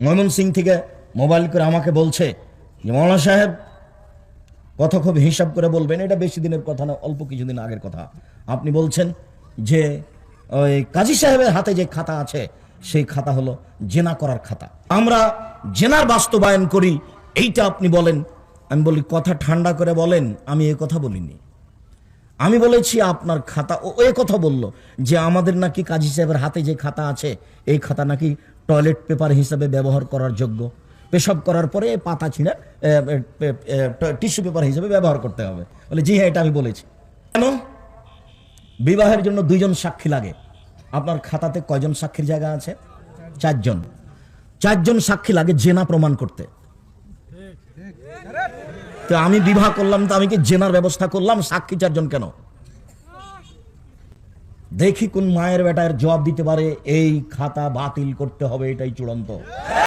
ময়মনসিং থেকে মোবাইল করে আমাকে বলছে যে মৌলানা সাহেব কথা খুব হিসাব করে বলবেন, এটা বেশি দিনের কথা না, অল্প কিছুদিন আগের কথা। আপনি বলছেন যে ওই কাজী সাহেবের হাতে যে খাতা আছে সেই খাতা হলো জেনা করার খাতা, আমরা জেনার বাস্তবায়ন করি, এইটা আপনি বলেন। আমি বলি কথা ঠান্ডা করে বলেন, আমি এ কথা বলিনি। আমি বলেছি আপনার খাতা, ও এ কথা বলল যে আমাদের নাকি কাজী সাহেবের হাতে যে খাতা আছে এই খাতা নাকি টয়লেট পেপার হিসাবে ব্যবহার করার যোগ্য, পেশাব করার পরে পাতা ছিঁড়ে টিস্যু পেপার হিসেবে ব্যবহার করতে হবে। বলে জি হ্যাঁ, এটা আমি বলেছি। কেন? বিবাহের জন্য 2 জন সাক্ষী লাগে, আপনার খাতাতে কয়জন সাক্ষীর জায়গা আছে? 4 জন। 4 জন সাক্ষী লাগে জেনা প্রমাণ করতে। তো আমি বিবাহ করলাম, তো আমি কি জেনার ব্যবস্থা করলাম? সাক্ষী 4 জন কেন? দেখি কোন মায়ের বেটার জবাব দিতে পারে এই খাতা বাতিল করতে হবে, এটাই চূড়ান্ত।